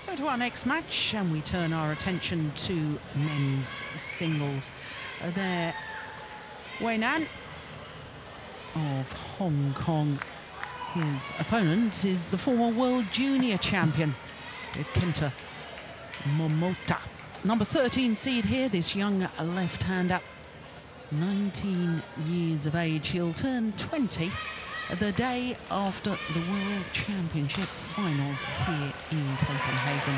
So to our next match, and we turn our attention to men's singles. There, Wei Nan of Hong Kong. His opponent is the former World Junior Champion, Kenta Momota. Number 13 seed here, this young left-hander, 19 years of age. He'll turn 20 the day after the World Championship finals here in Copenhagen.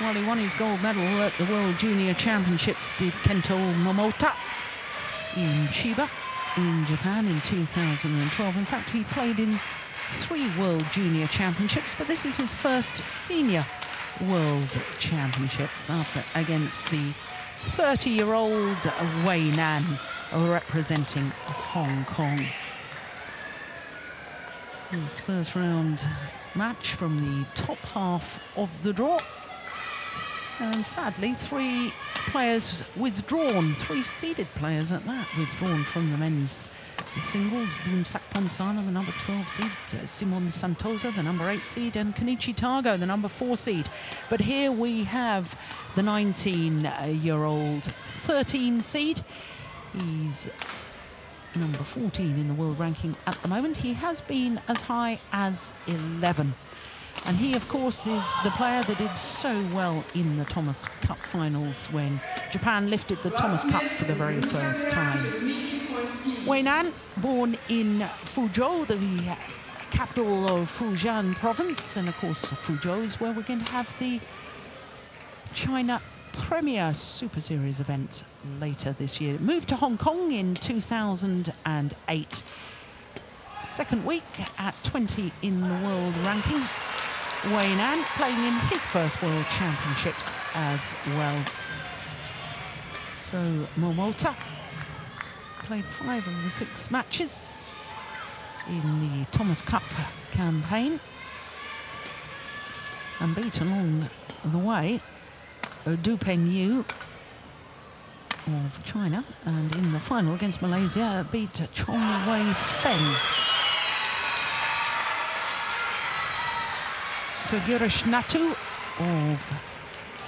Well, he won his gold medal at the World Junior Championships, did Kento Momota, in Chiba in Japan in 2012. In fact, he played in 3 World Junior Championships, but this is his first senior World Championships up against the 30-year-old Wei Nan, representing Hong Kong. His first round match from the top half of the draw. And sadly, 3 players withdrawn, 3 seeded players at that, withdrawn from the men's singles. Boonsak Ponsana, the number 12 seed, Simon Santosa, the number 8 seed, and Kenichi Tago, the number 4 seed. But here we have the 19-year-old 13 seed. He's number 14 in the world ranking at the moment. He has been as high as 11. And he, of course, is the player that did so well in the Thomas Cup finals when Japan lifted the Thomas Cup for the very first time. Wei Nan, born in Fuzhou, the capital of Fujian province. And, of course, Fuzhou is where we're going to have the China Premier Super Series event later this year. Moved to Hong Kong in 2008. Second week at 20 in the world ranking. Wei Nan playing in his first World Championships as well. So Momota played 5 of the 6 matches in the Thomas Cup campaign and beat along the way Du Pengyu of China, and in the final against Malaysia beat Chong Wei Feng. So Girish Natu of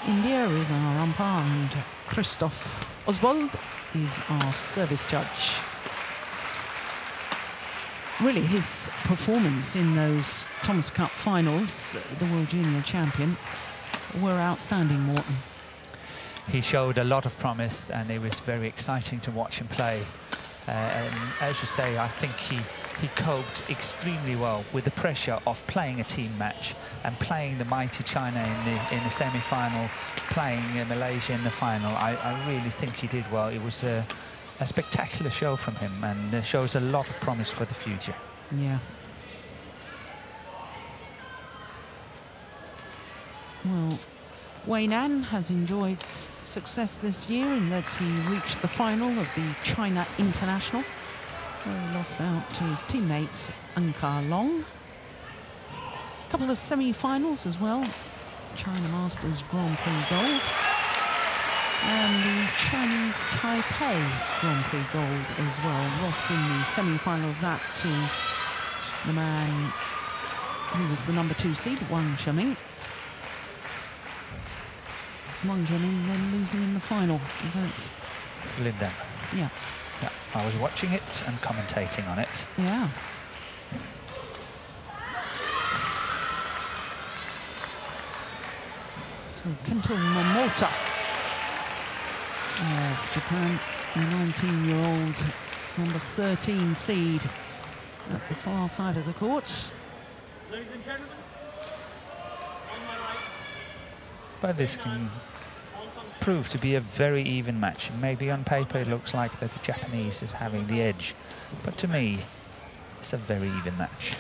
India is our umpire, and Christoph Oswald is our service judge. Really, his performance in those Thomas Cup finals, the World Junior Champion, were outstanding, Morten. He showed a lot of promise, and it was very exciting to watch him play. And as you say, I think he coped extremely well with the pressure of playing a team match and playing the mighty China in the semi-final, playing Malaysia in the final. I really think he did well. It was a spectacular show from him, and shows a lot of promise for the future. Yeah. Well, Wei Nan has enjoyed success this year in that he reached the final of the China International, where he lost out to his teammate Anka Long. A couple of semi-finals as well. China Masters Grand Prix Gold and the Chinese Taipei Grand Prix Gold as well. Lost in the semi-final of that to the man who was the number 2 seed, Wang Zhiming. Wang Zhiming then losing in the final. But to Linda. Yeah. Yeah, I was watching it and commentating on it. Yeah. So Kento Momota of Japan, the 19-year-old number 13 seed at the far side of the court. Ladies and gentlemen, on my right. But this can prove to be a very even match. Maybe on paper it looks like that the Japanese is having the edge, but to me it's a very even match.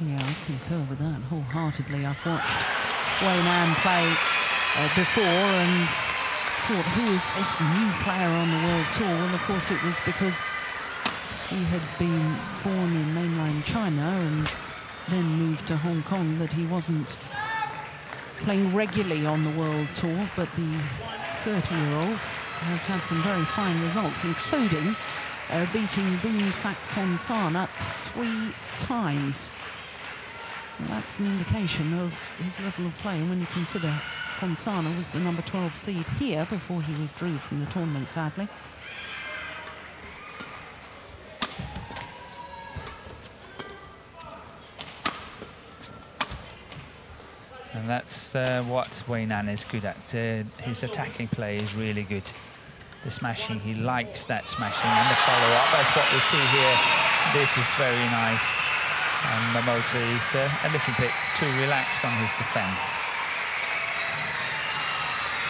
Yeah, I concur with that wholeheartedly. I've watched Wei Nan play before and thought, who is this new player on the world tour? Well, of course it was because he had been born in mainland China and then moved to Hong Kong that he wasn't playing regularly on the world tour, but the 30-year-old has had some very fine results, including beating Boomsak Ponsana 3 times. And that's an indication of his level of play. And when you consider Ponsana was the number 12 seed here before he withdrew from the tournament, sadly. And that's what Wayne Ann is good at. His attacking play is really good. The smashing, he likes that smashing, and the follow-up, that's what we see here. This is very nice. And Momota is a little bit too relaxed on his defence.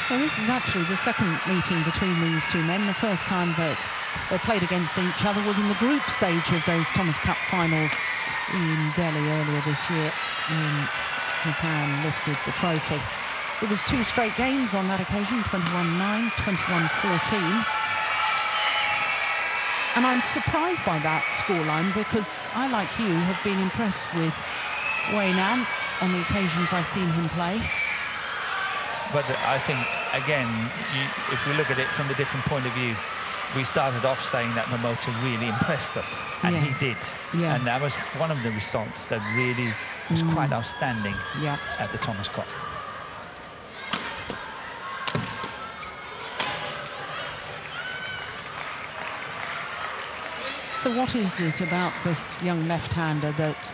Well, this is actually the second meeting between these two men. The first time that they played against each other was in the group stage of those Thomas Cup finals in Delhi earlier this year, when Japan lifted the trophy. It was 2 straight games on that occasion, 21-9, 21-14. And I'm surprised by that scoreline because I, like you, have been impressed with Wayne Ann on the occasions I've seen him play. But I think, again, if we look at it from a different point of view, we started off saying that Momota really impressed us, and he did. Yeah. And that was one of the results that really was quite outstanding at the Thomas Cup. So what is it about this young left-hander that,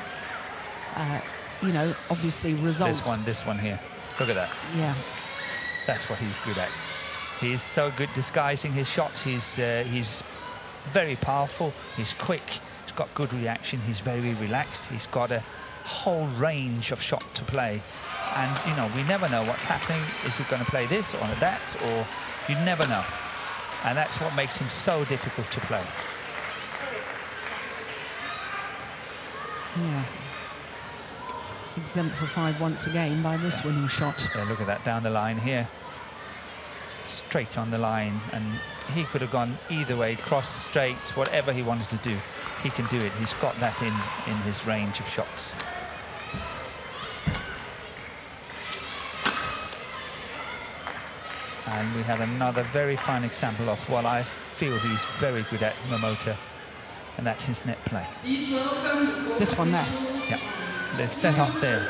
you know, obviously results... This one here. Look at that. Yeah. That's what he's good at. He's so good disguising his shots. He's very powerful. He's quick. He's got good reaction. He's very relaxed. He's got a whole range of shot to play. And, you know, we never know what's happening. Is he going to play this or that? Or you never know. And that's what makes him so difficult to play. Yeah. Exemplified once again by this winning shot. Yeah, look at that down the line here. Straight on the line, and he could have gone either way, cross, straight, whatever he wanted to do, he can do it. He's got that in his range of shots. And we had another very fine example of what I feel he's very good at, Momota, and that's his net play. This one there. Yeah, the set up there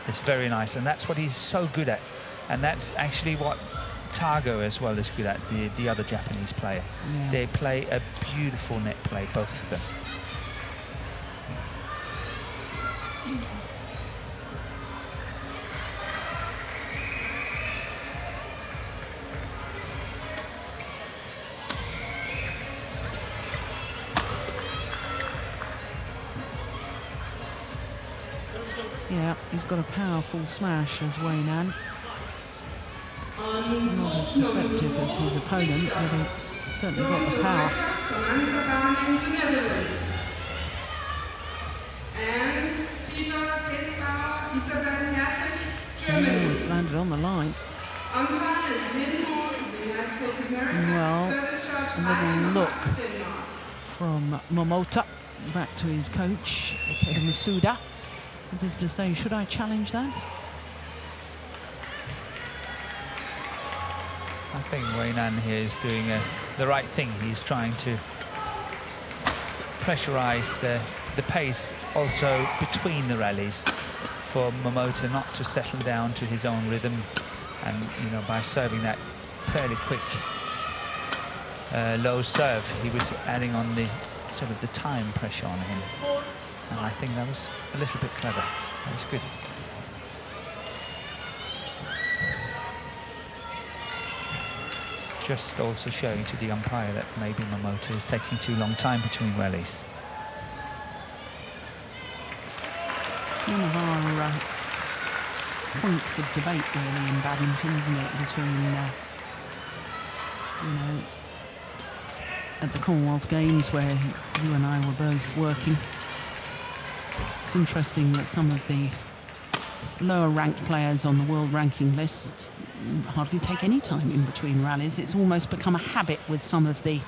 is very nice, and that's what he's so good at. And that's actually what Tago as well is good at, the other Japanese player. Yeah. They play a beautiful net play, both of them. Yeah, he's got a powerful smash as Wayne Ann. Not as deceptive as his opponent, but it's certainly got the power. Oh, it's landed on the line. Well, a little look from Momota back to his coach, Ikeda Masuda, as if to say, should I challenge that? I think Wayne Ann here is doing the right thing. He's trying to pressurize the pace also between the rallies for Momota not to settle down to his own rhythm, and you know, by serving that fairly quick low serve, he was adding on the sort of the time pressure on him, and I think that was a little bit clever. That was good. Just also showing to the umpire that maybe Momota is taking too long time between rallies. One of our points of debate really in badminton, isn't it, between, you know, at the Commonwealth Games where you and I were both working. It's interesting that some of the lower ranked players on the world ranking list hardly take any time in between rallies. It's almost become a habit with some of the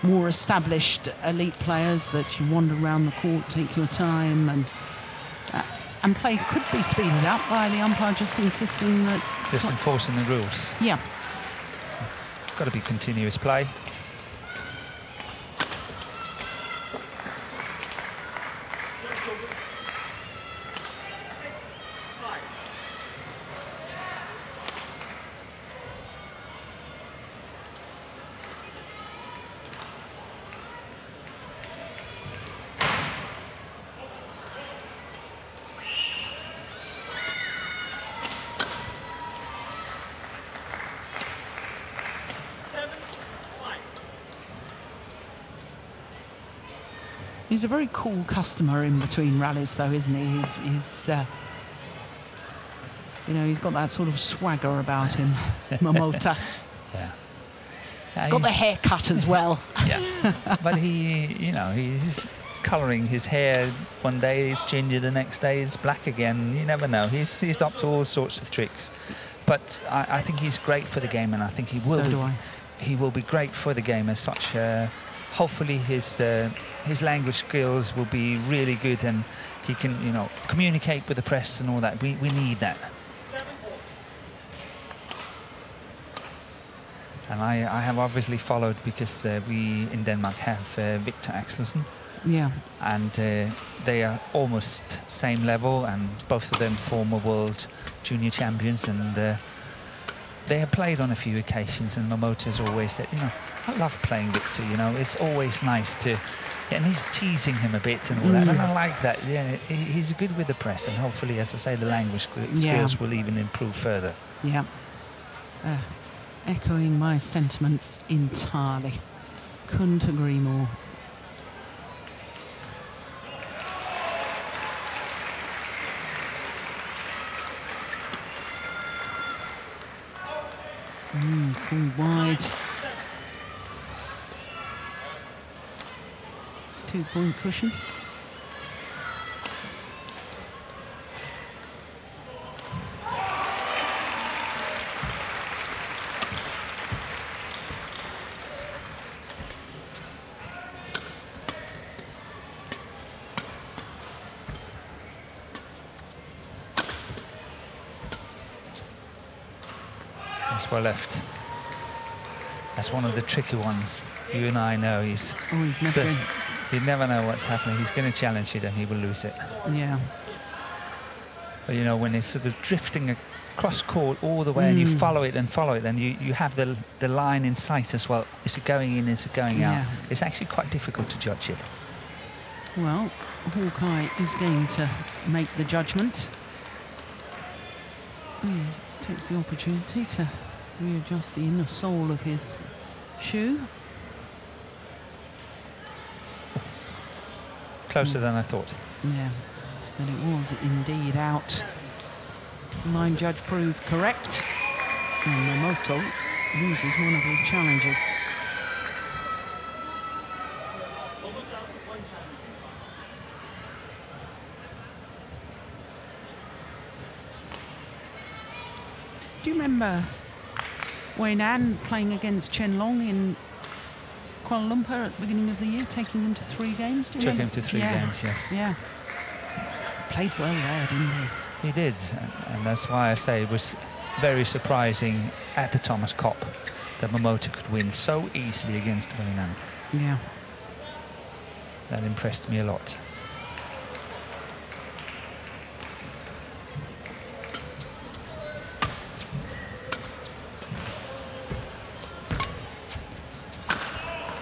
more established elite players that you wander around the court, take your time, and play could be speeded up by the umpire just insisting that... Just enforcing the rules. Yeah. Got to be continuous play. He's a very cool customer in between rallies, though, isn't he? He's you know, he's got that sort of swagger about him, Momota. Yeah. He's got the haircut as well. Yeah. But you know, he's colouring his hair. One day it's ginger, the next day it's black again. You never know. He's up to all sorts of tricks. But I think he's great for the game, and I think he will. So do I. He will be great for the game as such. Hopefully his language skills will be really good, and he can, you know, communicate with the press and all that. We need that. And I have obviously followed, because we in Denmark have Victor Axelsen. Yeah. And they are almost same level, and both of them former world junior champions, and they have played on a few occasions, and Momota's always said, you know, I love playing Victor, you know, it's always nice to, and he's teasing him a bit and all that, and I like that. Yeah, he's good with the press, and hopefully, as I say, the language skills will even improve further. Yeah. Echoing my sentiments entirely. Couldn't agree more. Called wide. 2-point cushion. Well left. That's one of the tricky ones. You and I know he's never been. You never know what's happening. He's going to challenge it and he will lose it. Yeah. But you know, when it's sort of drifting across court all the way and you follow it, and you have the line in sight as well. Is it going in? Is it going out? It's actually quite difficult to judge it. Well, Hawkeye is going to make the judgment. He takes the opportunity to readjust the inner sole of his shoe. Closer than I thought. Yeah, but it was indeed out. Line judge proved correct, and Momoto loses one of his challenges. Do you remember Wayne Ann playing against Chen Long in Kuala Lumpur at the beginning of the year, taking him to 3 games? Took him to 3 games, yes. Yeah. Played well there, didn't he? He did, and that's why I say it was very surprising at the Thomas Cup that Momota could win so easily against Wayne Ann. Yeah. That impressed me a lot.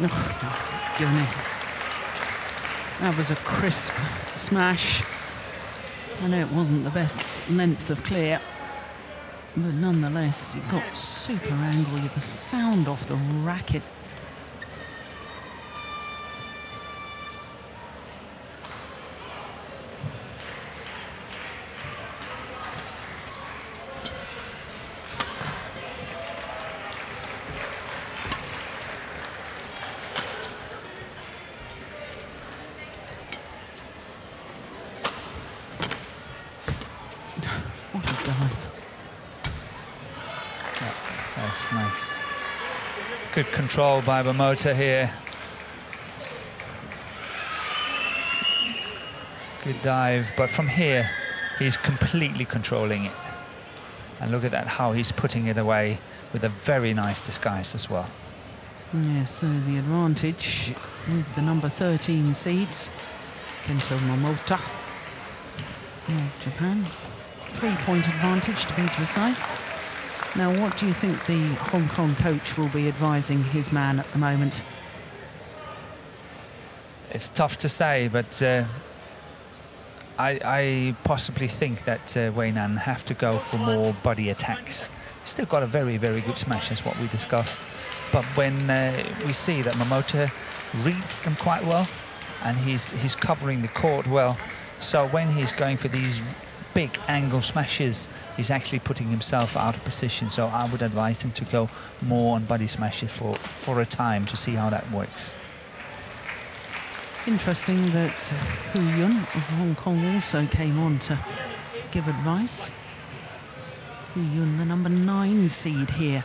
Oh, goodness. That was a crisp smash. I know it wasn't the best length of clear, but nonetheless, it got super angry. The sound off the racket. That's nice. Good control by Momota here. Good dive, but from here, he's completely controlling it. And look at that, how he's putting it away with a very nice disguise as well. Yeah, so the advantage with the number 13 seed, Kento Momota of Japan. 3-point advantage, to be precise. Now, what do you think the Hong Kong coach will be advising his man at the moment? It's tough to say, but I possibly think that Wayne Ann have to go for more body attacks. Still got a very, very good smash, as what we discussed. But when we see that Momota reads them quite well, and he's covering the court well. So when he's going for these big angle smashes, he's actually putting himself out of position. So I would advise him to go more on body smashes for a time to see how that works. Interesting that Hu Yun of Hong Kong also came on to give advice. Hu Yun, the number 9 seed here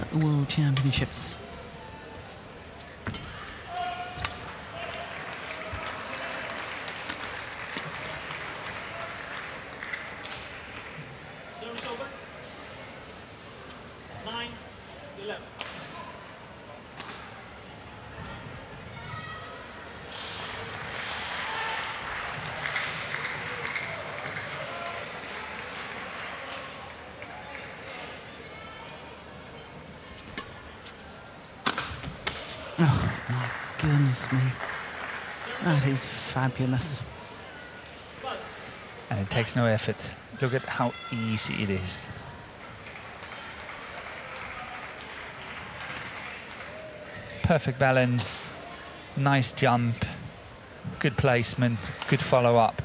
at the World Championships. Service over. 9-11. Oh, my goodness me. That is fabulous. And it takes no effort. Look at how easy it is. Perfect balance, nice jump, good placement, good follow-up.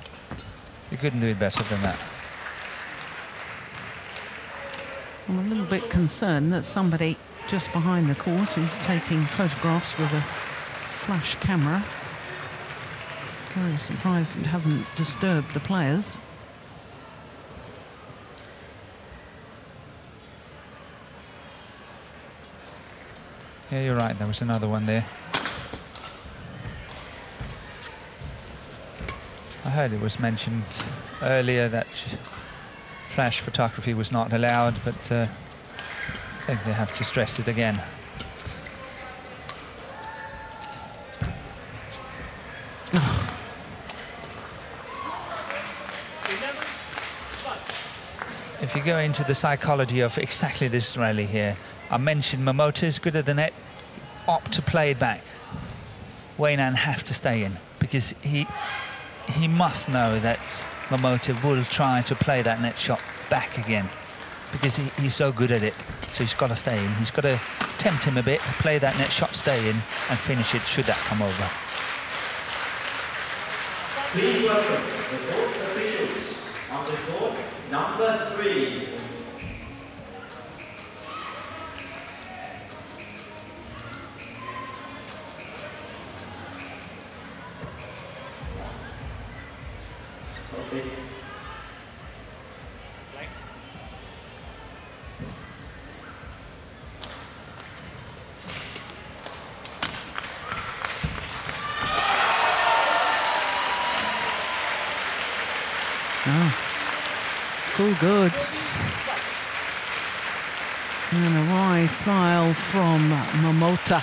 You couldn't do it better than that. I'm a little bit concerned that somebody just behind the court is taking photographs with a flash camera. Very surprised it hasn't disturbed the players. Yeah, you're right, there was another one there. I heard it was mentioned earlier that flash photography was not allowed, but I think they have to stress it again. If you go into the psychology of exactly this rally here, I mentioned Momota is good at the net, opt to play it back. Wei Nan have to stay in because he must know that Momota will try to play that net shot back again because he's so good at it. So he's got to stay in. He's got to tempt him a bit, play that net shot, stay in, and finish it should that come over. Please welcome the court officials on the court number 3. Cool goods. And a wry smile from Momota.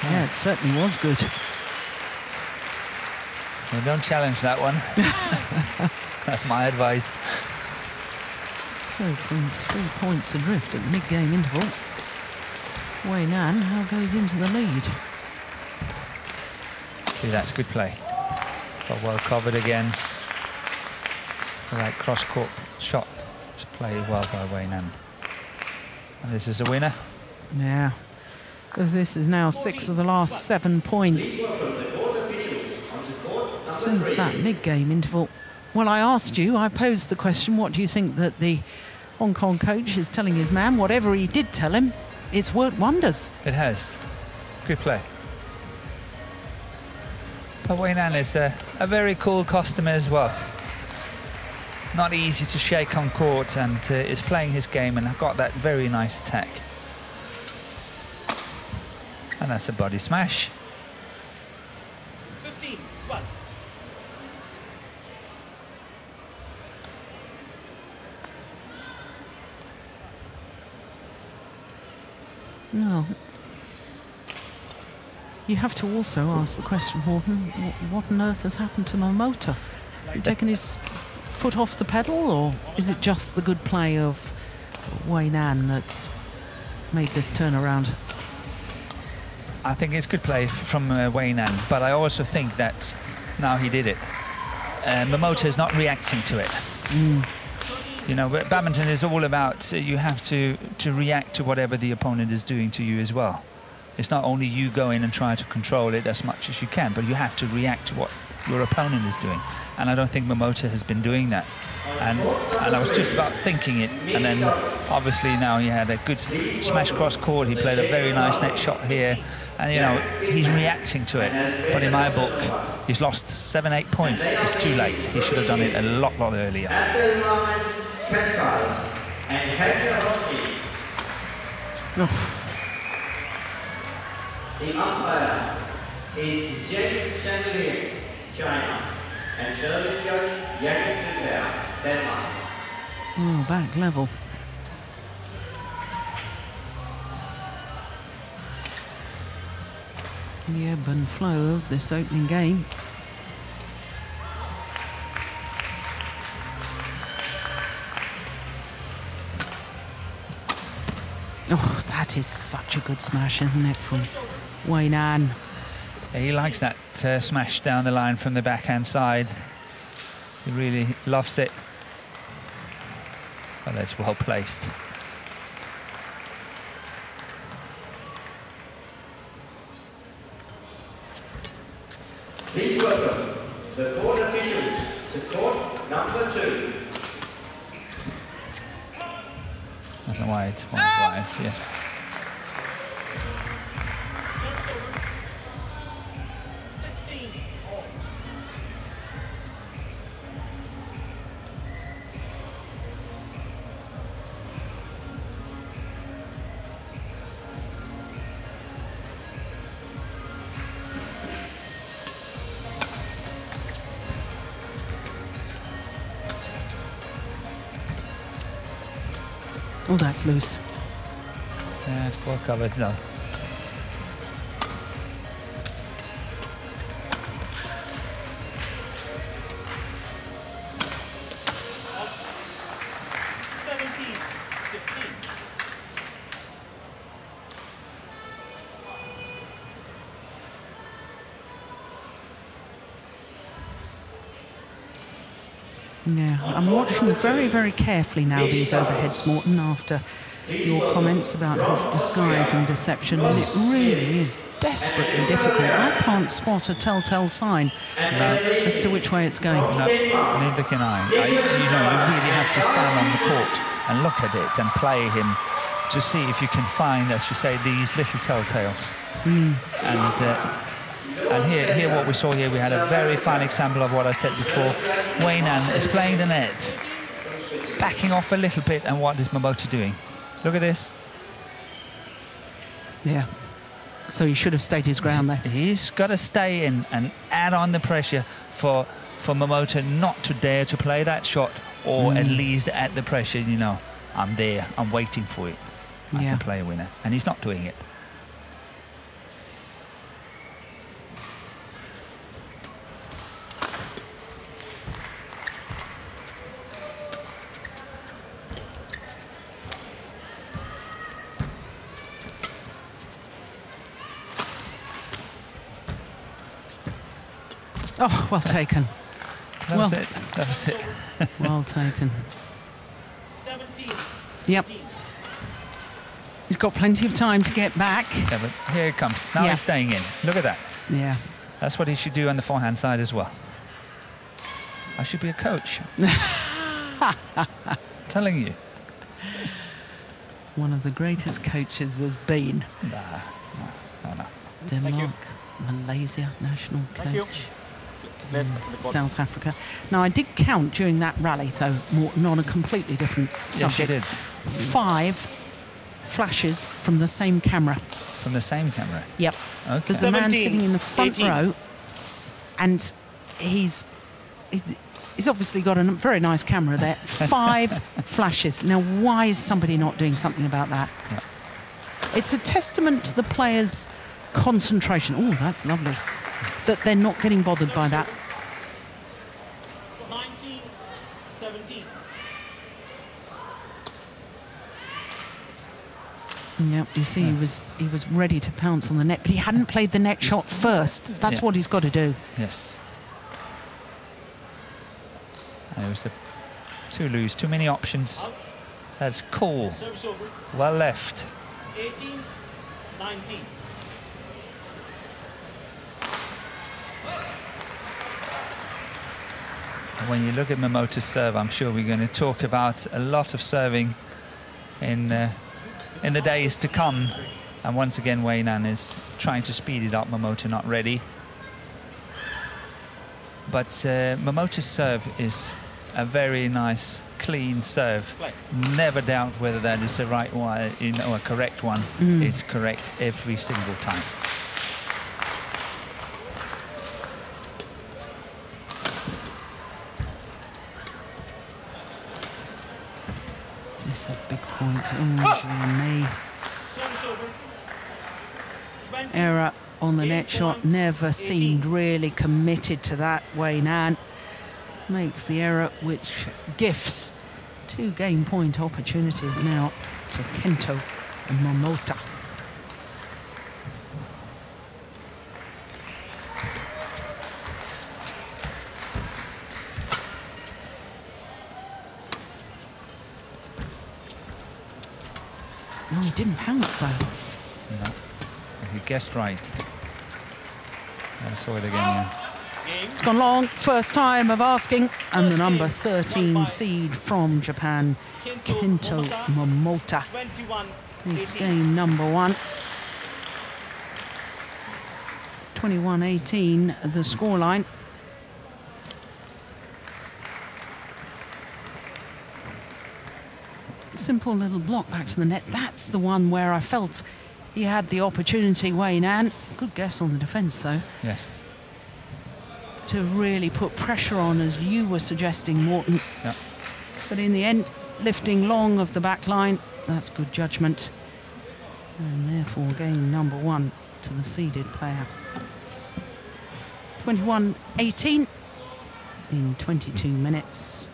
Yeah, it certainly was good. Well, don't challenge that one. That's my advice. So from 3 points adrift at the mid-game interval, Wei Nan now goes into the lead. See, that's good play. Got well covered again. The right cross-court shot. It's played well by Wei Nan. And this is a winner. Yeah. This is now 6 of the last 7 points since that mid-game interval. Well, I asked you, I posed the question, what do you think that the Hong Kong coach is telling his man? Whatever he did tell him, it's worked wonders. It has. Good play. But Wei Nan is a very cool customer as well. Not easy to shake on court, and is playing his game and got that very nice attack. And that's a body smash. 15-12. No. You have to also ask the question, Horton, what on earth has happened to Momota? Has he taken his foot off the pedal, or is it just the good play of Wei Nan that's made this turnaround? I think it's good play from Wei Nan, but I also think that now he did it. Momota is not reacting to it. You know, badminton is all about you have to react to whatever the opponent is doing to you as well. It's not only you go in and try to control it as much as you can, but you have to react to what your opponent is doing. And I don't think Momota has been doing that. And I was just about thinking it, and then obviously now he had a good smash cross court. He played a very nice net shot here, and you know, he's reacting to it. But in my book, he's lost 7-8 points. It's too late. He should have done it a lot earlier. The umpire is Jen Chandelier, China, and service judge Jakob Sundberg, Denmark. Oh, back level. The ebb and flow of this opening game. Oh, that is such a good smash, isn't it, from Wayne Ann? He likes that smash down the line from the backhand side. He really loves it. Well, that's well placed. Please welcome the court officials to court number 2. That's a wide, yes. Oh, that's loose. Yeah, well covered though. Yeah, I'm watching very, very carefully now these overheads, Morten, after your comments about his disguise and deception, and it really is desperately difficult. I can't spot a telltale sign as to which way it's going. No, neither can I. You really have to stand on the court and look at it and play him to see if you can find, as you say, these little telltales. And here what we saw here, we had a very fine example of what I said before. Wayne Ann is playing the net, backing off a little bit, and what is Momota doing? Look at this. Yeah. So he should have stayed his ground there. He's got to stay in and add on the pressure for Momota not to dare to play that shot, or at least add the pressure, you know, I'm there, I'm waiting for it. I can play a winner. And he's not doing it. Oh, well taken. That was it. That was it. Well taken. 17. Yep. He's got plenty of time to get back. Yeah, but here it comes. Now he's staying in. Look at that. Yeah. That's what he should do on the forehand side as well. I should be a coach. Telling you. One of the greatest coaches there's been. No. Denmark, Malaysia, national coach. South Africa. Now, I did count during that rally, though, Morten, on a completely different subject. Yes, you did. 5 flashes from the same camera. From the same camera? Yep. Okay. There's a man sitting in the front row, and he's obviously got a very nice camera there. 5 flashes. Now, why is somebody not doing something about that? Yeah. It's a testament to the players' concentration. Oh, that's lovely. That they're not getting bothered by that. 19-17. Yep, you see, he was ready to pounce on the net, but he hadn't played the net shot first. That's what he's got to do. Yes. And it was too loose, too many options. That's cool. Well left. 18-19. When you look at Momota's serve, I'm sure we're going to talk about a lot of serving in the days to come. And once again, Wei Nan is trying to speed it up. Momota not ready. But Momota's serve is a very nice, clean serve. Never doubt whether that is the right one, a correct one. It's correct every single time. It's a big point. May. Error on the net shot. Never seemed really committed to that. Wei Nan makes the error, which gifts 2 game point opportunities now to Kento Momota. Oh, he didn't bounce though. No, he guessed right. I saw it again, yeah. It's gone long, first time of asking, and the number 13 seed from Japan, Kento Momota, takes game number 1. 21-18, the scoreline. Simple little block back to the net. That's the one where I felt he had the opportunity, Wei Nan. Good guess on the defence, though. Yes. To really put pressure on, as you were suggesting, Morten. Yeah. But in the end, lifting long of the back line, that's good judgment. And therefore, game number 1 to the seeded player. 21-18 in 22 minutes.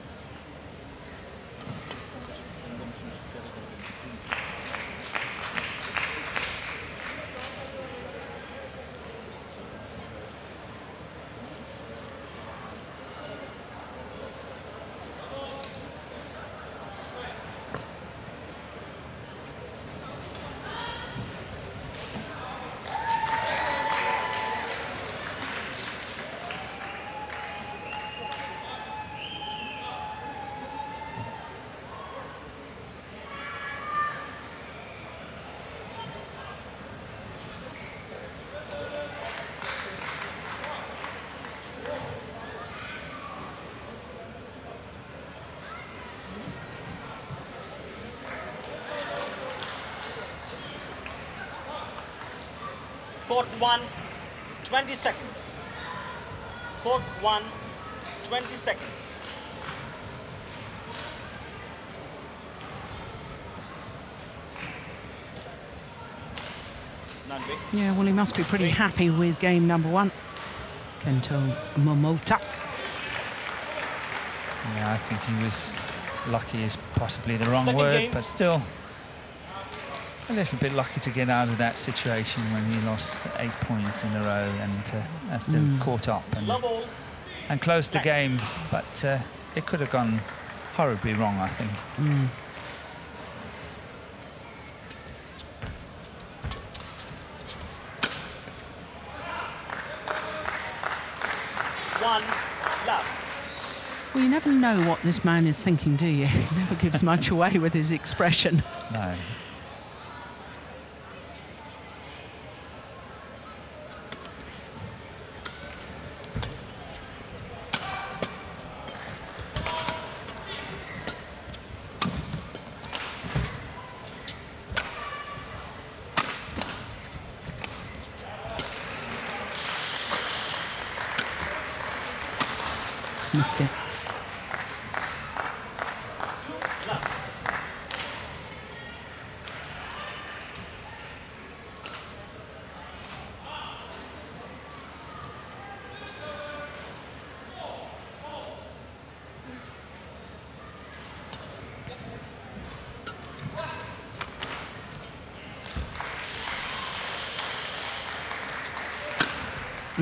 Court 1, 20 seconds. Court 1, 20 seconds. Yeah, well, he must be pretty happy with game number 1. Kento Momota. Yeah, I think he was lucky is possibly the wrong word, but still a little bit lucky to get out of that situation when he lost 8 points in a row and still caught up and closed the game. But it could have gone horribly wrong, I think. Well, you never know what this man is thinking, do you? He never gives much away with his expression. No. Missed it.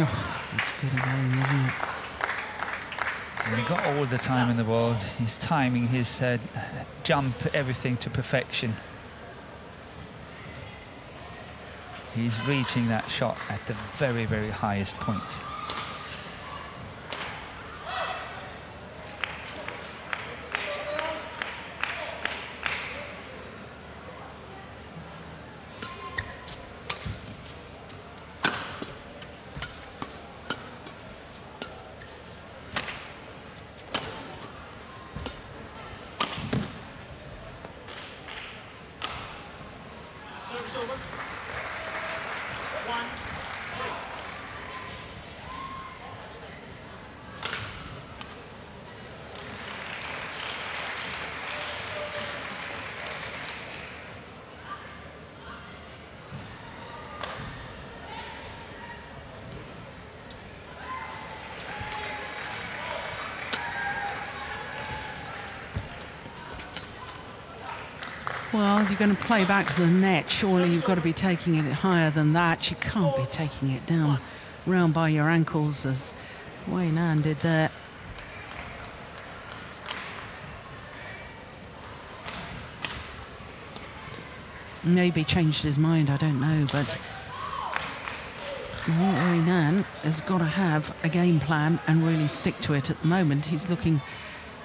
Oh, that's good again, isn't it? He got all the time in the world. He's timing his jump, everything to perfection. He's reaching that shot at the very, very highest point. Well, if you're going to play back to the net, surely you've got to be taking it higher than that. You can't be taking it down round by your ankles as Wei Nan did there. Maybe changed his mind, I don't know, but Wei Nan has got to have a game plan and really stick to it. At the moment, he's looking,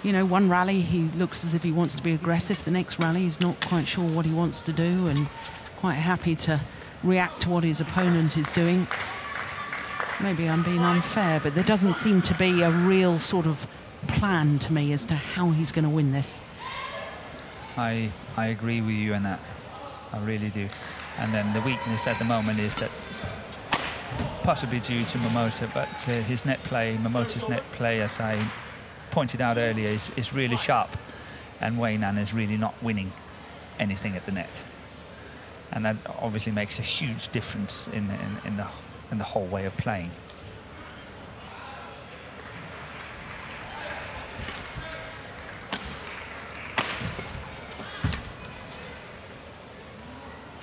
you know, one rally he looks as if he wants to be aggressive. The next rally he's not quite sure what he wants to do and quite happy to react to what his opponent is doing. Maybe I'm being unfair, but there doesn't seem to be a real sort of plan to me as to how he's going to win this. I agree with you on that. I really do. And then the weakness at the moment is that possibly due to Momota, but his net play, Momota's net play, as I pointed out earlier, is really sharp, and Wei Nan is really not winning anything at the net, and that obviously makes a huge difference in the whole way of playing.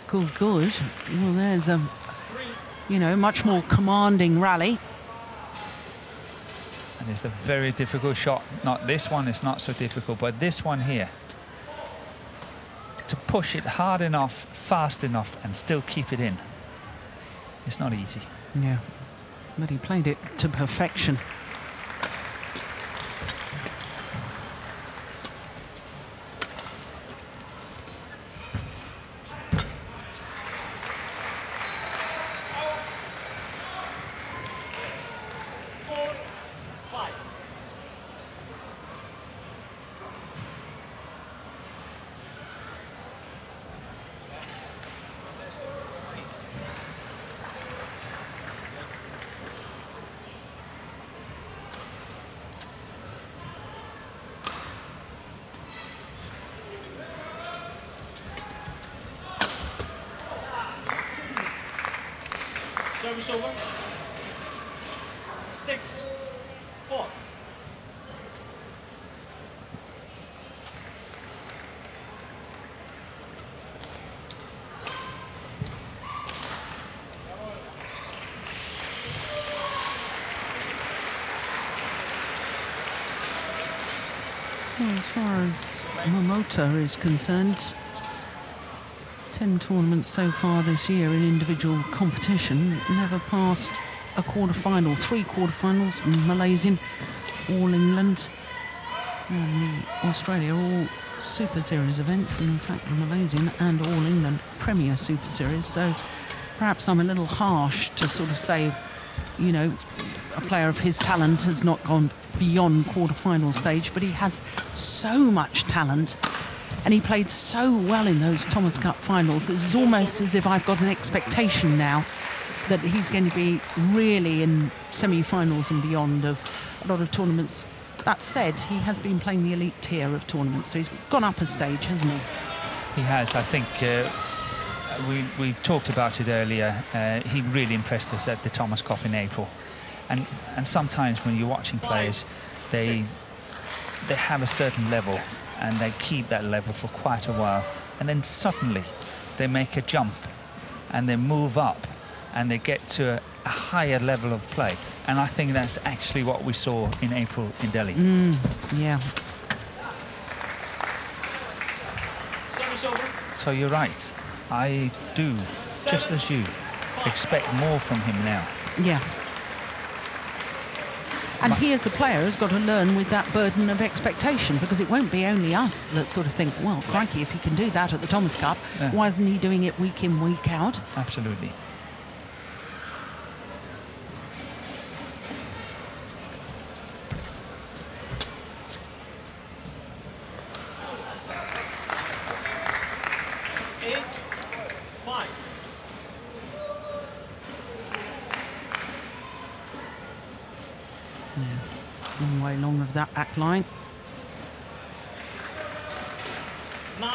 Good, good. Well, there's a, you know, much more commanding rally. And it's a very difficult shot. Not this one, it's not so difficult, but this one here. To push it hard enough, fast enough, and still keep it in. It's not easy. Yeah, but he played it to perfection. Service over. 6-4. Well, as far as Momota is concerned, 10 tournaments so far this year in individual competition, never passed a quarter-final. 3 quarter-finals, Malaysian, All England, and the Australia All Super Series events, and in fact the Malaysian and All England Premier Super Series. So perhaps I'm a little harsh to sort of say, you know, a player of his talent has not gone beyond quarter-final stage, but he has so much talent. And he played so well in those Thomas Cup finals. It's almost as if I've got an expectation now that he's going to be really in semi-finals and beyond of a lot of tournaments. That said, he has been playing the elite tier of tournaments, so he's gone up a stage, hasn't he? He has. I think we talked about it earlier. He really impressed us at the Thomas Cup in April. And sometimes when you're watching players, they have a certain level, and they keep that level for quite a while, and then suddenly they make a jump and they move up and they get to a higher level of play, and I think that's actually what we saw in April in Delhi. Yeah. Service over. So you're right, I do, just as you, expect more from him now. Yeah. And he as a player has got to learn with that burden of expectation, because it won't be only us that sort of think, well, crikey, if he can do that at the Thomas Cup, why isn't he doing it week in, week out? Absolutely. Long way long of that back line. 9-5.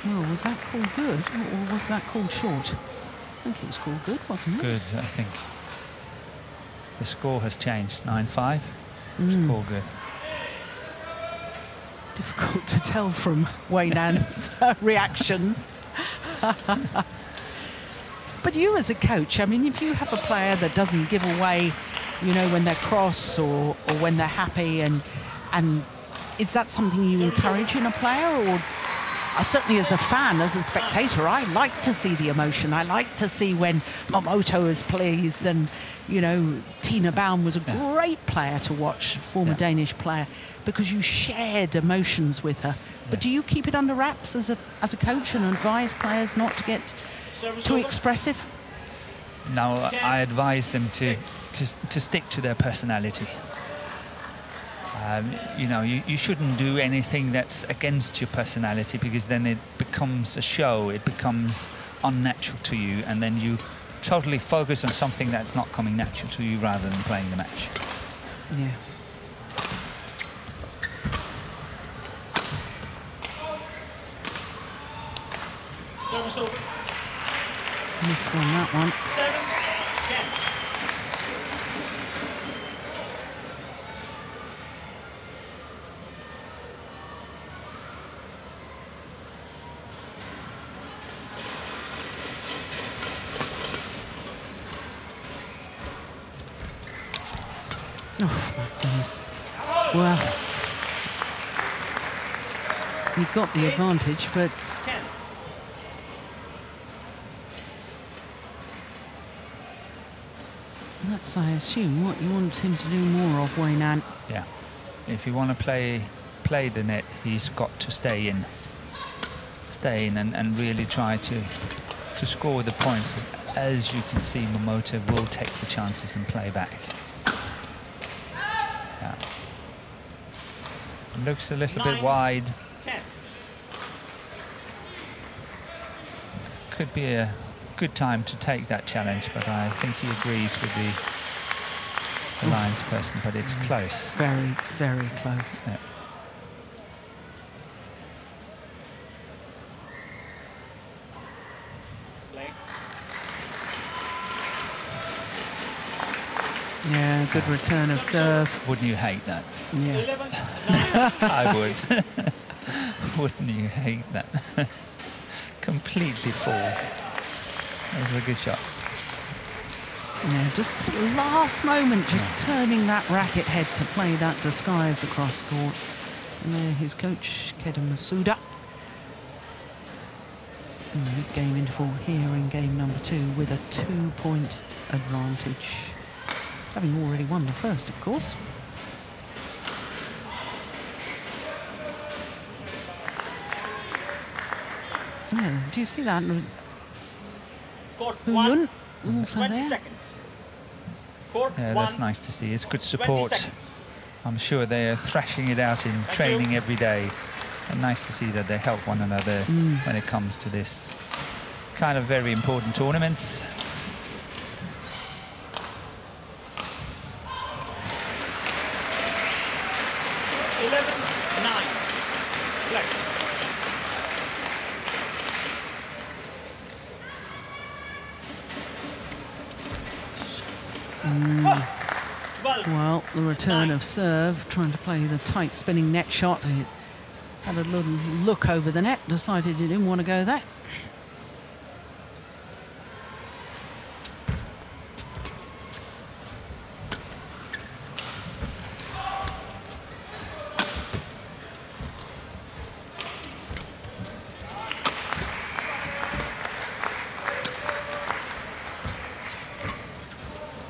Well, was that called good or was that called short? I think it was called good, wasn't it? Good, I think. The score has changed, 9-5. Score good. Difficult to tell from Wayne Ann's reactions. But you as a coach, I mean, if you have a player that doesn't give away, you know, when they're cross or when they're happy, and is that something you encourage in a player? Or certainly as a fan, as a spectator, I like to see the emotion. I like to see when Momoto is pleased, and, you know, Tina Baum was a great player to watch, former Danish player, because you shared emotions with her. But do you keep it under wraps as a coach and advise players not to get too expressive? No, I advise them to stick to their personality. You know, you shouldn't do anything that's against your personality, because then it becomes a show, it becomes unnatural to you, and then you totally focus on something that's not coming natural to you rather than playing the match. Yeah. Service over. Missed on that one. 7-10. Oh, my goodness. Well, you got the advantage, but 10. that's, I assume, what you want him to do more of, Wayne Ann. Yeah. If you want to play the net, he's got to stay in. Stay in and really try to score the points. As you can see, Momoto will take the chances and play back. Yeah. Looks a little bit wide. 10. Could be a good time to take that challenge, but I think he agrees with the Lions person, but it's close. Very, very close. Yeah. Yeah, good return of serve. Wouldn't you hate that? Yeah. 11. I would. Wouldn't you hate that? Completely falls. That was a good shot. Yeah, just the last moment, just turning that racket head to play that disguise across court. And there his coach, Kedem Masuda. Mid-game interval here in game number 2 with a 2-point advantage. Having already won the first, of course. Yeah, do you see that? Court Huyun 1. also 20 there. seconds. Court Yeah, 1. that's nice to see. It's good 20 support. seconds. I'm sure they are thrashing it out in training every day. And nice to see that they help one another when it comes to this kind of very important tournaments. Well, the return of serve, trying to play the tight spinning net shot. He had a little look over the net, decided he didn't want to go there.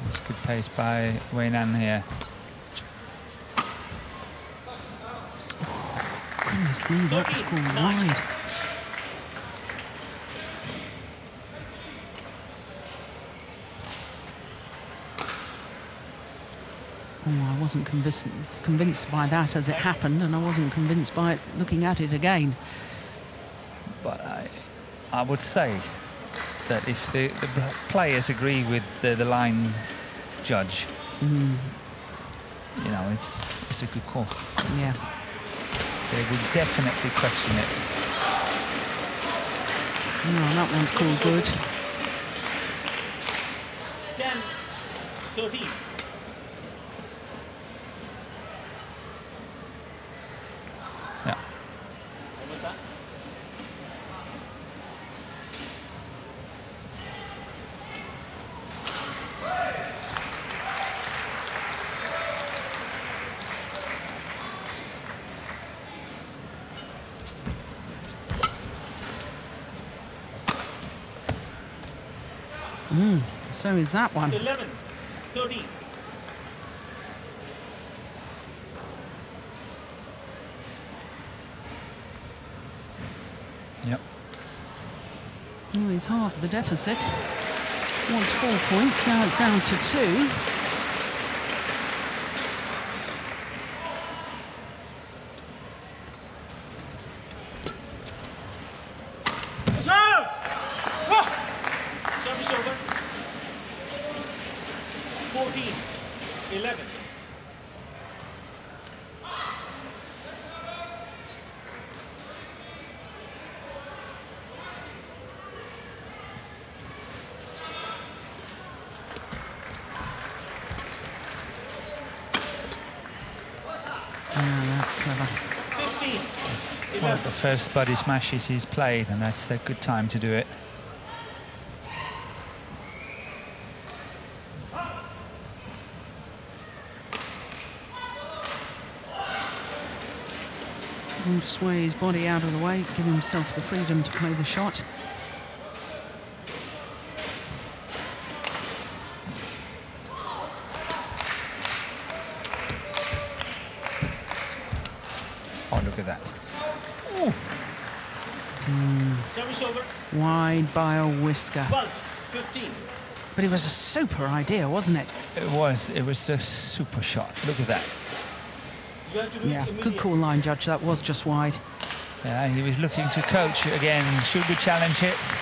It's good pace by Wayne Ann here. Goodness me, that was called wide. Oh, I wasn't convinced by that as it happened, and I wasn't convinced by it looking at it again. But I would say that if the players agree with the line judge, you know, it's a good call. Yeah. They would definitely question it. No, that one's called good. 10-13. Yeah. So is that one. 11-13. Yep. Oh, he's half the deficit. Was 4 points, now it's down to 2. Service over. 14-11. That's clever. 15. One of the first body smashes he's played, and that's a good time to do it. And sway his body out of the way, give himself the freedom to play the shot. Oh, look at that. Service over. Wide by a whisker. 12-15. But it was a super idea, wasn't it? It was a super shot. Look at that. You have to do it Yeah, good immediately. call, line judge. That was just wide. Yeah, he was looking to coach again. Should we challenge it?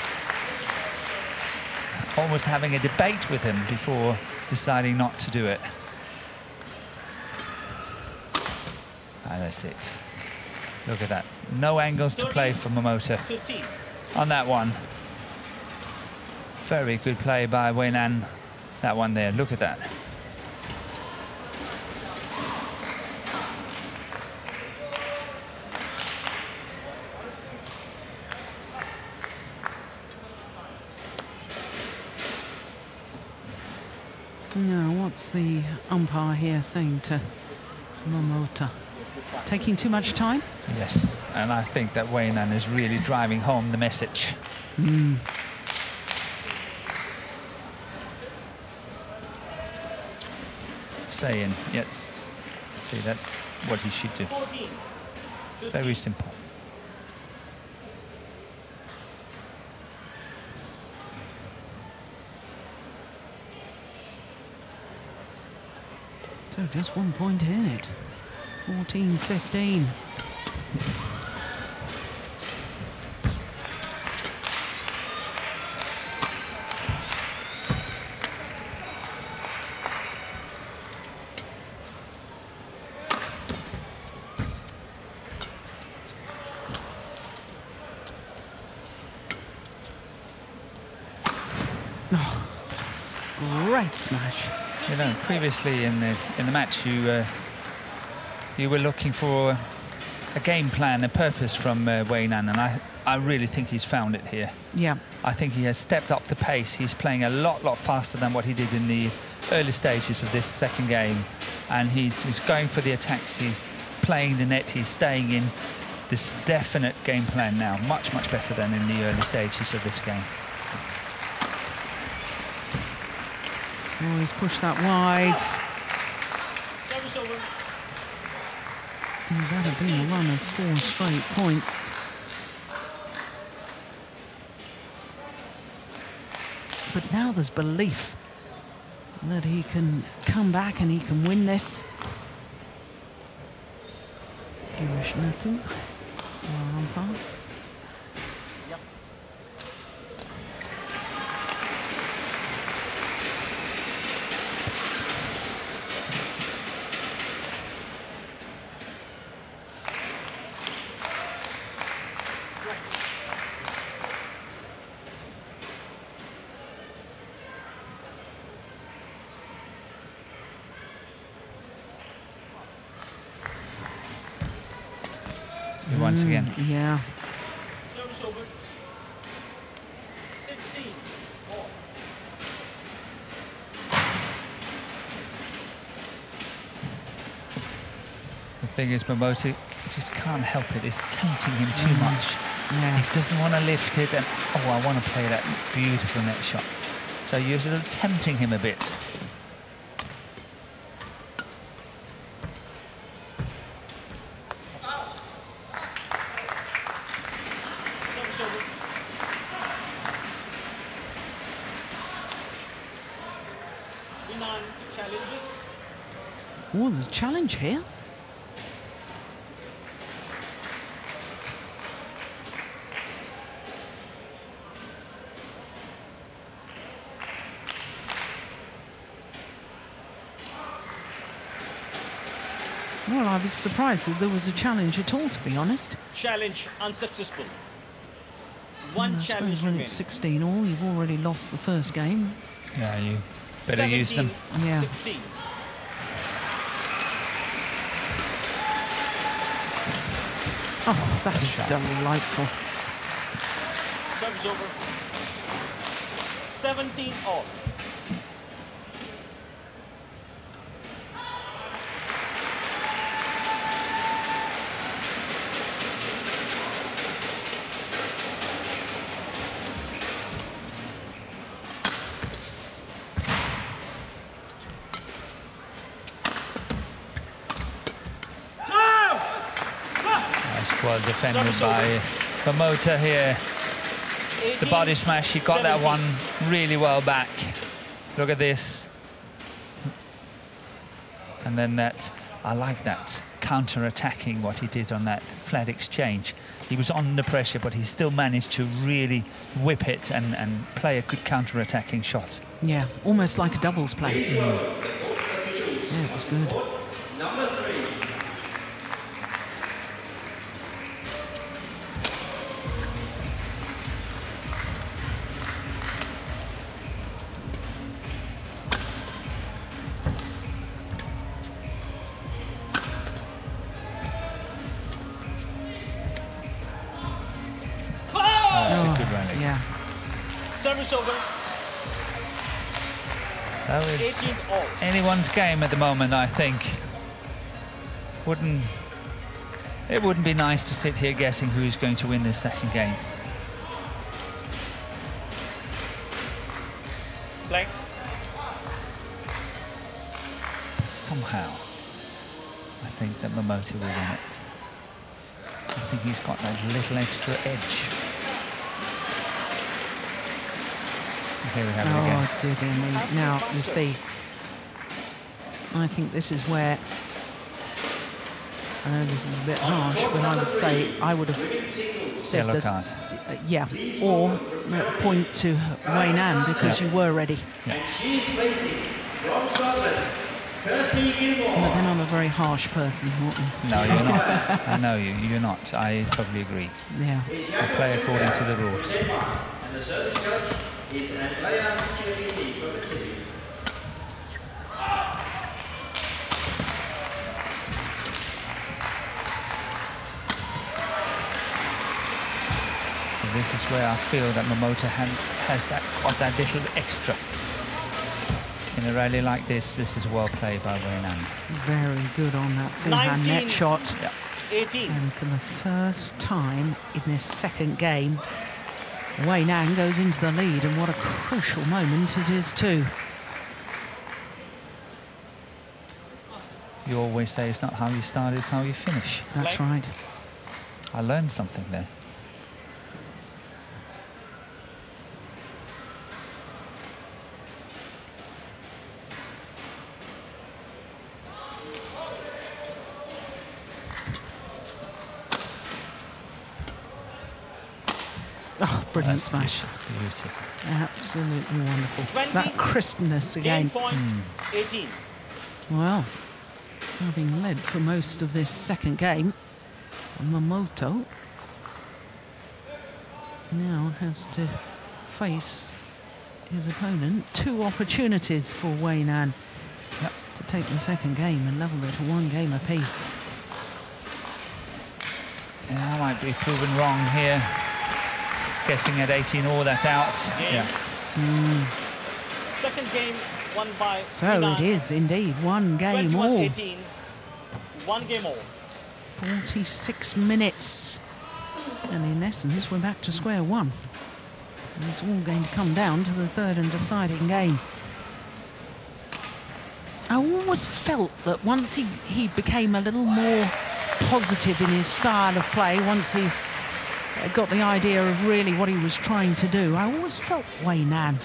Almost having a debate with him before deciding not to do it. Ah, that's it. Look at that. No angles to play from Momota 15. on that one. Very good play by Weinan. That one there. Look at that. Now, what's the umpire here saying to Momota? Taking too much time? Yes, and I think that Weinan is really driving home the message. Stay in, yes. See, that's what he should do. 14. Very simple. So just 1 point in it. 14-15. Oh, that's a great smash. You know, previously in the match, you were looking for a game plan, a purpose from Weinan, and I really think he's found it here. Yeah. I think he has stepped up the pace. He's playing a lot faster than what he did in the early stages of this second game, and he's going for the attacks. He's playing the net. He's staying in this definite game plan now, much better than in the early stages of this game. Oh, he's pushed that wide. Service over. And that had been a run of 4 straight points. But now there's belief that he can come back and he can win this. Irishnatu, our umpire. Once again. Yeah. Service over. 16. The thing is, Momota just can't help it. It's tempting him too much. Yeah. He doesn't want to lift it, and oh, I want to play that beautiful net shot. So you're sort of tempting him a bit. Oh, there's a challenge here. Well, I was surprised that there was a challenge at all, to be honest. Challenge unsuccessful. One I challenge suppose when remaining. it's 16 all, you've already lost the first game. Yeah, you better use them. Yeah. 16. Oh, that is delightful. Service over. 17 all. Well defended by Momota here. The body smash, he got that one really well back. Look at this. And then that, I like that, counter-attacking what he did on that flat exchange. He was under pressure, but he still managed to really whip it and play a good counter-attacking shot. Yeah, almost like a doubles play. Yeah, it was good. Number 3. That's a good rally. Yeah. Service over. So it's 18 all. anyone's game at the moment, I think. It wouldn't be nice to sit here guessing who's going to win this second game. Blank. But somehow, I think that Momota will win it. I think he's got that little extra edge. Here we have it again. Oh, dear me. Now, you see, I think this is where, I know this is a bit harsh, but I would say I would have said Yellow that, card. yeah, or point to Wayne Ann because you were ready. Yeah. And she's facing from Scotland, Kirsty Gilmore. But then I'm a very harsh person, Morton. No, you're not. I know you. You're not. I totally agree. Yeah. I play according to the rules. And the service coach is Andrea Chiavini from Italy. So this is where I feel that Momota has got that little extra. In a rally like this is well played by Wayne Ann. Very good on that forehand net 19. shot. Yeah. 18. And for the first time in this second game, Wayne Ann goes into the lead, and what a crucial moment it is too. You always say it's not how you start, it's how you finish. That's right. I learned something there. Oh, brilliant That's smash. Beauty. Absolutely wonderful. 20. That crispness Game again. point. 18. Well, having led for most of this second game, Momota now has to face his opponent. 2 opportunities for Wayne Ann to take the second game and level it to 1 game apiece. Yeah, I might be proven wrong here. Guessing at 18 all, that's out. Yes. Second game won by So Milan. it is indeed 1 game all. 21-18. 1 game all. 46 minutes. And in essence, we're back to square one. It's all going to come down to the third and deciding game. I always felt that once he became a little more positive in his style of play, once he got the idea of really what he was trying to do, I always felt Wei Nan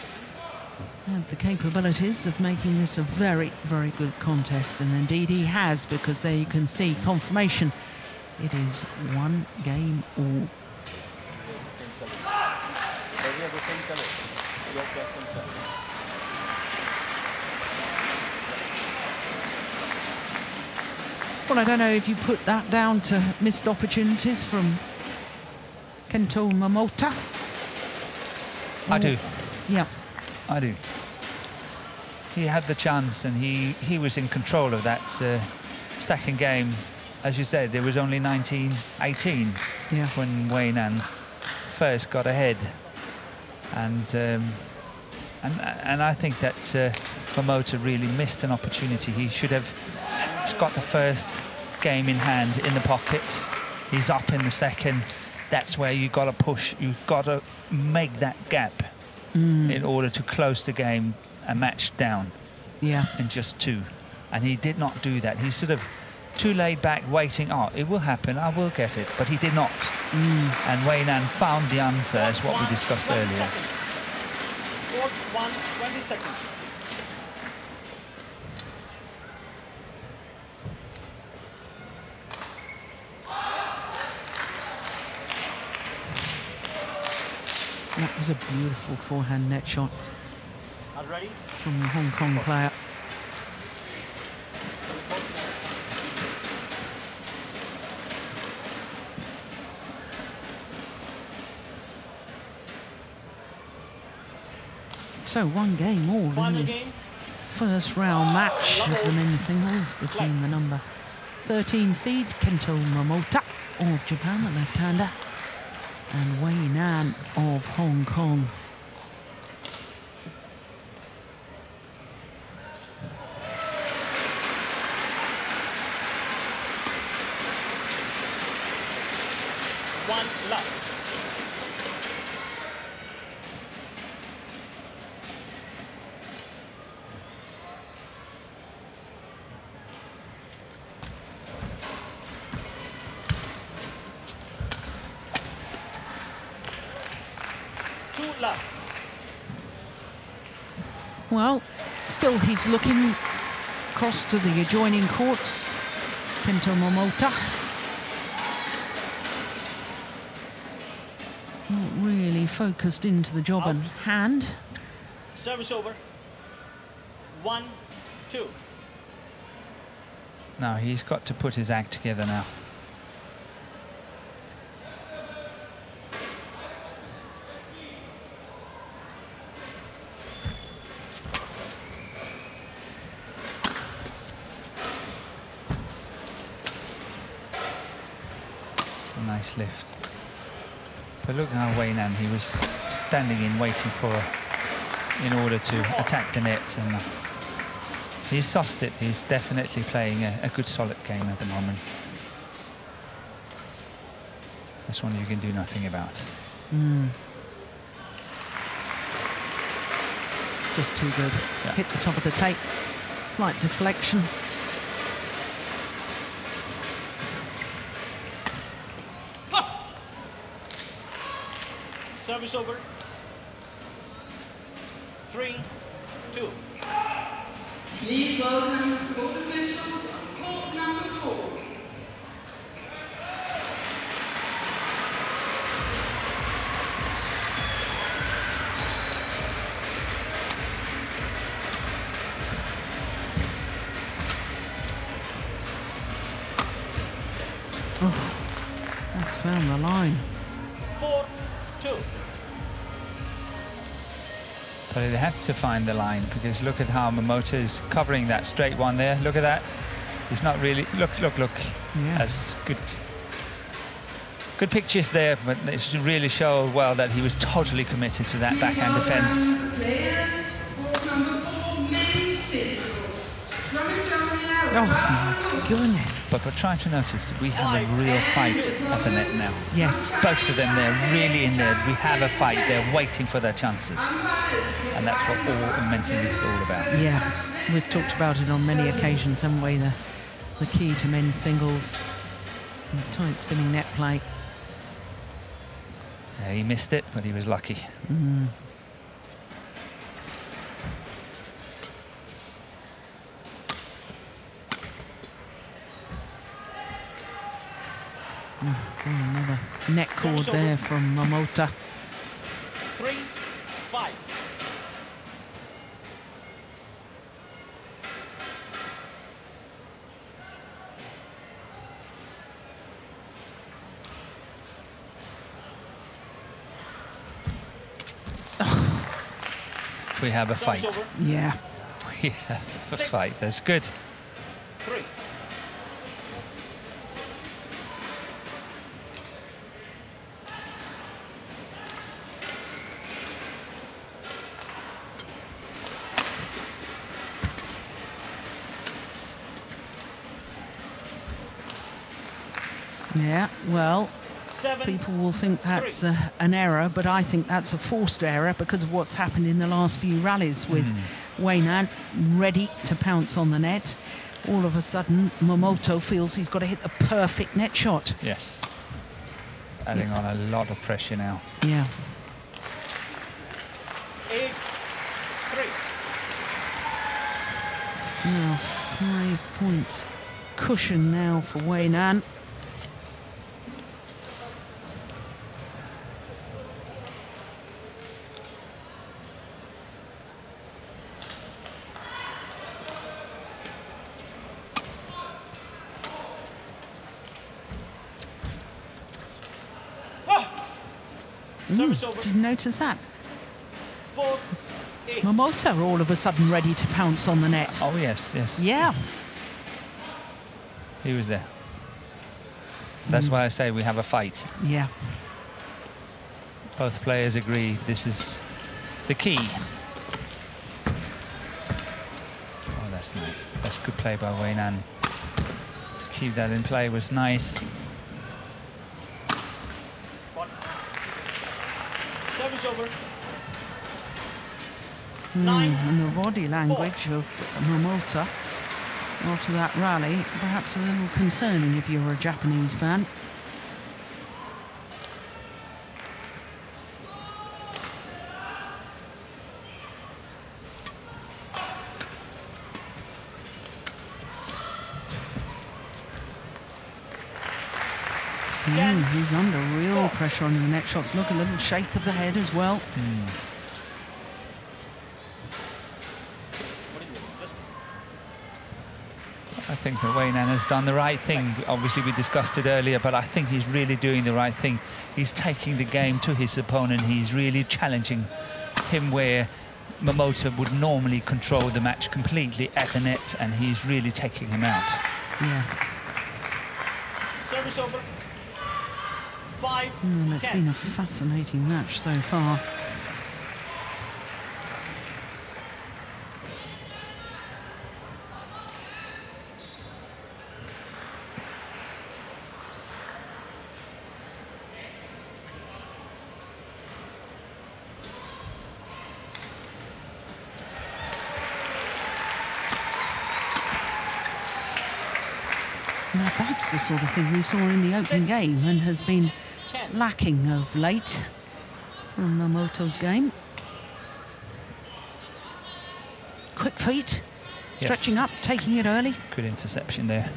had the capabilities of making this a very, very good contest. And indeed he has, because there you can see confirmation. It is 1 game all. Well, I don't know if you put that down to missed opportunities from Kento Momota. I do. Yeah. I do. He had the chance and he was in control of that second game. As you said, it was only 19-18 when Wei Nan first got ahead. And I think that Momota really missed an opportunity. He should have got the first game in hand in the pocket. He's up in the second. That's where you got to push. You've got to make that gap in order to close the game a match down in just 2. And he did not do that. He's sort of too laid back, waiting. Oh, it will happen. I will get it. But he did not. And Wei Nan found the answer, as what we discussed earlier. 20 seconds. That was a beautiful forehand net shot from the Hong Kong player. So 1 game all in this first round match of the men's singles between the number 13 seed Kento Momota of Japan, the left-hander, and Wei Nan of Hong Kong. Well, still he's looking across to the adjoining courts. Kento Momota. Not really focused into the job in hand. Service over. 1-2. No, he's got to put his act together now. Nice lift. But look how Wei Nan, he was standing in waiting in order to attack the net, and he's sussed it. He's definitely playing a good solid game at the moment. That's one you can do nothing about. Just too good. Hit the top of the tape. Slight deflection. Service over. 3-2. Please welcome court officials on court number 4. Oh, that's found the line. 4-2. But they had to find the line, because look at how Momota is covering that straight one there. Look at that. He's not really... Look. Yeah. That's good pictures there, but it really show well that he was totally committed to that backhand defence. Players, court number 4, men's singles. From Estonia, Oh, my goodness. But we're trying to notice we have a real fight at the net now. Yes. Both of them, they're really in there. We have a fight. They're waiting for their chances. And that's what all men's singles is all about. Yeah, we've talked about it on many occasions, haven't we? The key to men's singles, the tight spinning net play. Yeah, he missed it, but he was lucky. Another net cord there from Momota. 3-5. We have a fight. Yeah. We have a fight. That's good. 3. Yeah, well, 7. people will think that's an error, but I think that's a forced error because of what's happened in the last few rallies with Weinan ready to pounce on the net. All of a sudden, Momota feels he's got to hit the perfect net shot. Yes. It's adding on a lot of pressure now. Yeah. 8-3. Now, 5-point cushion now for Weinan. Did you notice that? 4-8. Momota all of a sudden ready to pounce on the net. Oh, yes, yes. Yeah. He was there. That's why I say we have a fight. Yeah. Both players agree this is the key. Oh, that's nice. That's good play by Weinan. To keep that in play was nice. Service over. And the body language of Momota after that rally, perhaps a little concerning if you're a Japanese fan. He's under real pressure on the net shots. Look, a little shake of the head as well. I think that Weinan has done the right thing. Obviously, we discussed it earlier, but I think he's really doing the right thing. He's taking the game to his opponent. He's really challenging him where Momota would normally control the match completely at the net, and he's really taking him out. Yeah. Service over. 5-10. It's been a fascinating match so far. Now that's the sort of thing we saw in the opening game and has been lacking of late from Momota's game. Quick feet, stretching up, taking it early. Good interception there.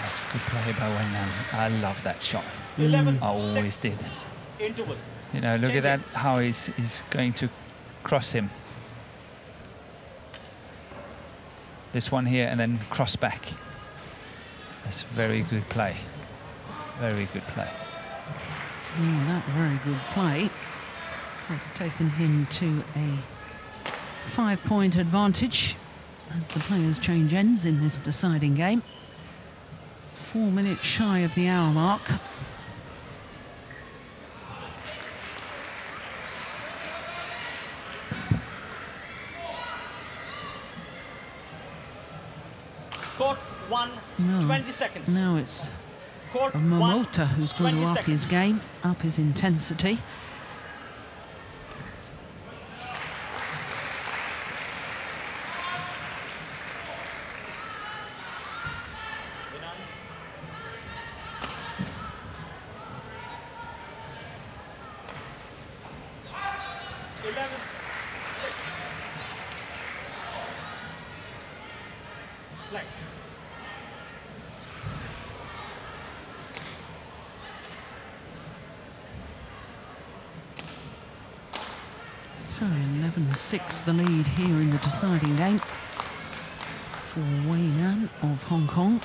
That's a good play by Weinan. I love that shot. 11, I always 6. did. Interval. You know, look at that, how he's going to cross him. This one here and then cross back. That's very good play. Very good play. That very good play has taken him to a 5-point advantage as the players change ends in this deciding game. 4 minutes shy of the hour mark. Court 1, No. 20 seconds. Now it's Court Momota 1, who's going to 20 up his seconds. game, up his intensity. So 11-6 the lead here in the deciding game for Wei Nan of Hong Kong.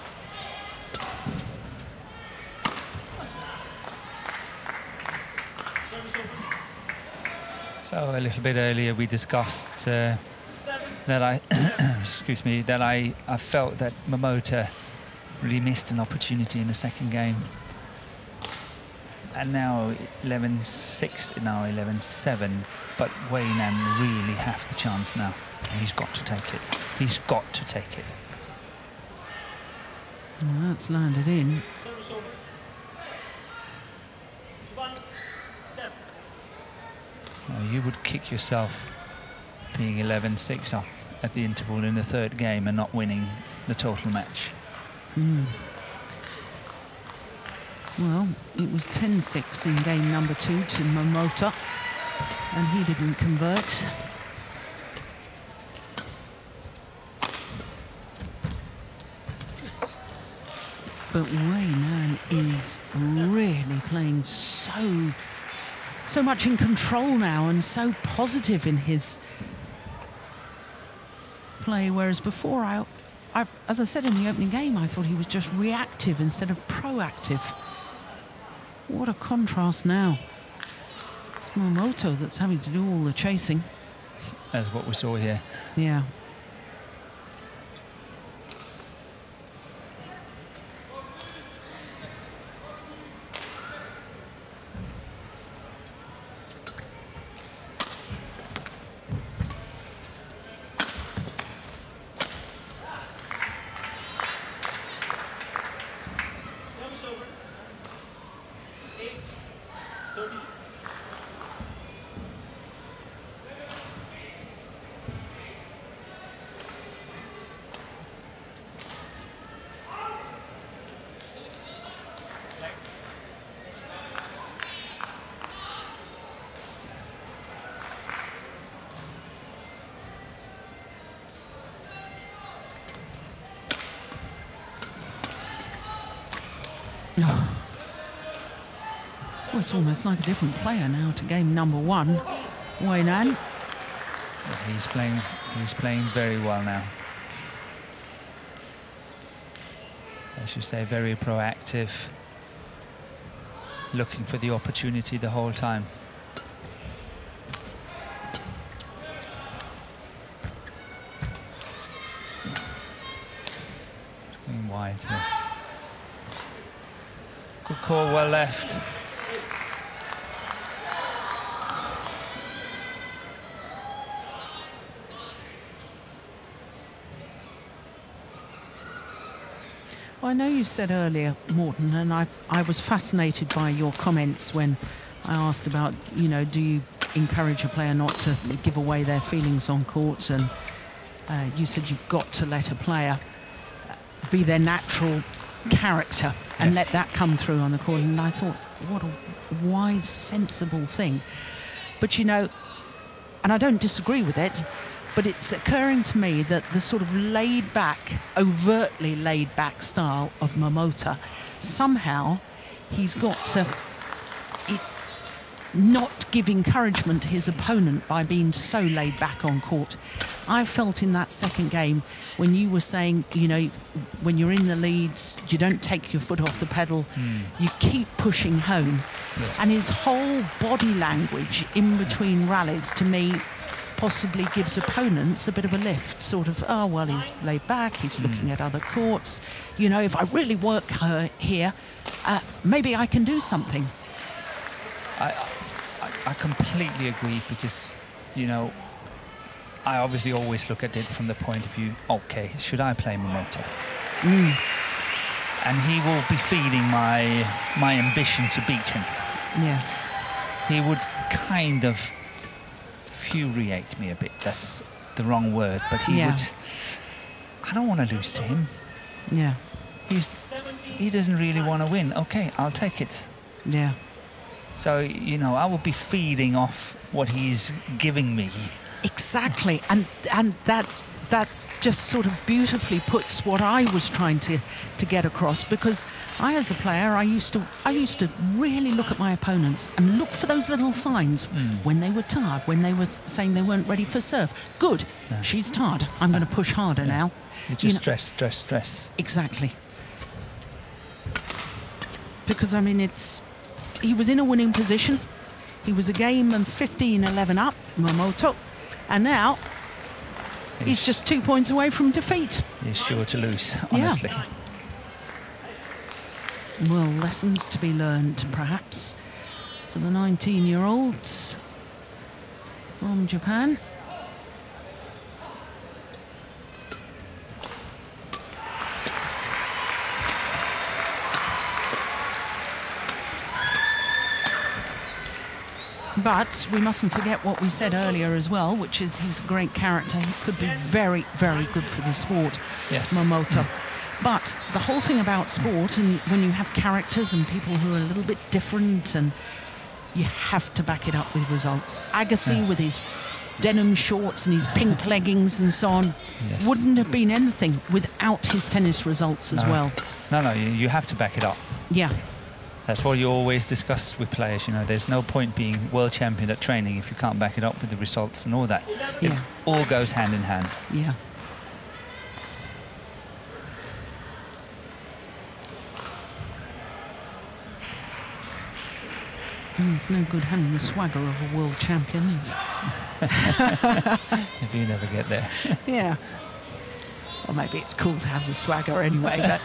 So a little bit earlier we discussed that I, excuse me, that I felt that Momota really missed an opportunity in the second game. And now 11-6, now 11-7. But Wei Nan really have the chance now. And he's got to take it. He's got to take it. Well, that's landed in. Now, you would kick yourself being 11-6 up at the interval in the third game and not winning the total match. Well, it was 10-6 in game number 2 to Momota, and he didn't convert. But Wei Nan is really playing so much in control now and so positive in his play, whereas before, as I said in the opening game, I thought he was just reactive instead of proactive. What a contrast now. It's Momota that's having to do all the chasing. That's what we saw here. Yeah. Well, it's almost like a different player now to game number 1. Wei Nan. He's playing very well now. As you say, very proactive, looking for the opportunity the whole time. Going wide, yes. Good call, well left. I know you said earlier, Morten, and I was fascinated by your comments when I asked about, you know, do you encourage a player not to give away their feelings on court? And you said you've got to let a player be their natural character and let that come through on the court. And I thought, what a wise, sensible thing. But, you know, and I don't disagree with it, but it's occurring to me that the sort of laid-back, overtly laid-back style of Momota, somehow he's got to not give encouragement to his opponent by being so laid back on court. I felt in that second game when you were saying, you know, when you're in the leads, you don't take your foot off the pedal, you keep pushing home. Yes. And his whole body language in between rallies, to me, possibly gives opponents a bit of a lift, sort of, oh, well, he's laid back, he's looking at other courts. You know, if I really work here, maybe I can do something. I completely agree, because, you know, I obviously always look at it from the point of view, okay, should I play Momota? And he will be feeding my ambition to beat him. Yeah. He would kind of infuriate me a bit. That's the wrong word, but he would. I don't want to lose to him. Yeah. He doesn't really want to win. Okay, I'll take it. Yeah. So, you know, I will be feeding off what he's giving me. Exactly, and that's just sort of beautifully puts what I was trying to get across, because I, as a player, I used to really look at my opponents and look for those little signs when they were tired, when they were saying they weren't ready for serve. Good, she's tired, I'm going to push harder now. You just stress. Exactly. Because, I mean, he was in a winning position. He was a game and 15-11 up, Momota. And now, he's just 2 points away from defeat. He's sure to lose, honestly. Yeah. Well, lessons to be learned, perhaps, for the 19-year-olds from Japan. But we mustn't forget what we said earlier as well, which is he's a great character. He could be very, very good for the sport, Momota. But the whole thing about sport, and when you have characters and people who are a little bit different, and you have to back it up with results. Agassi with his denim shorts and his pink leggings and so on wouldn't have been anything without his tennis results as well. No, you have to back it up. Yeah. That's what you always discuss with players. You know, there's no point being world champion at training if you can't back it up with the results and all that. It all goes hand in hand. Yeah. It's no good having the swagger of a world champion if you never get there. Yeah. Well, maybe it's cool to have the swagger anyway, but...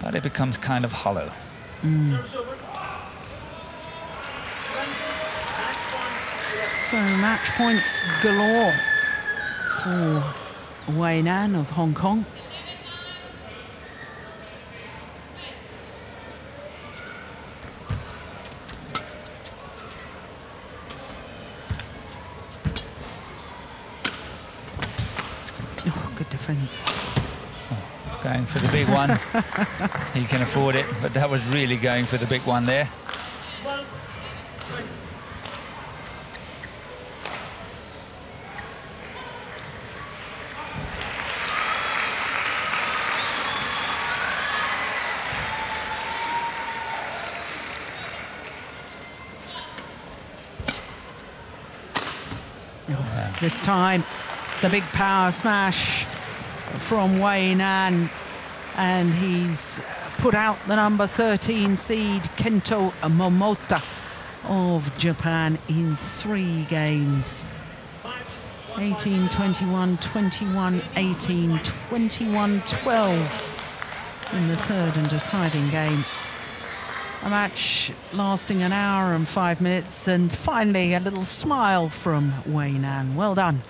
But it becomes kind of hollow. So match points galore for Wei Nan of Hong Kong. Oh, good defense. Going for the big one. He can afford it, but that was really going for the big one there. This time, the big power smash from Wei Nan, and he's put out the number 13 seed Kento Momota of Japan in 3 games. 18-21, 21-18, 21-12 in the third and deciding game. A match lasting an hour and 5 minutes, and finally a little smile from Wei Nan. Well done.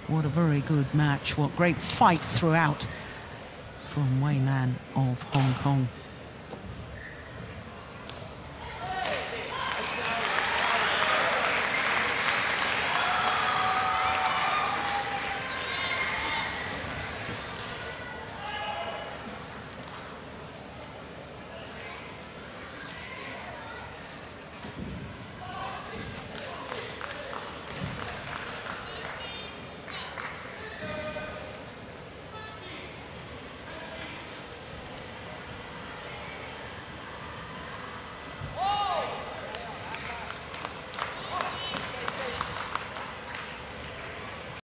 What a very good match. What great fight throughout from Wei Nan of Hong Kong.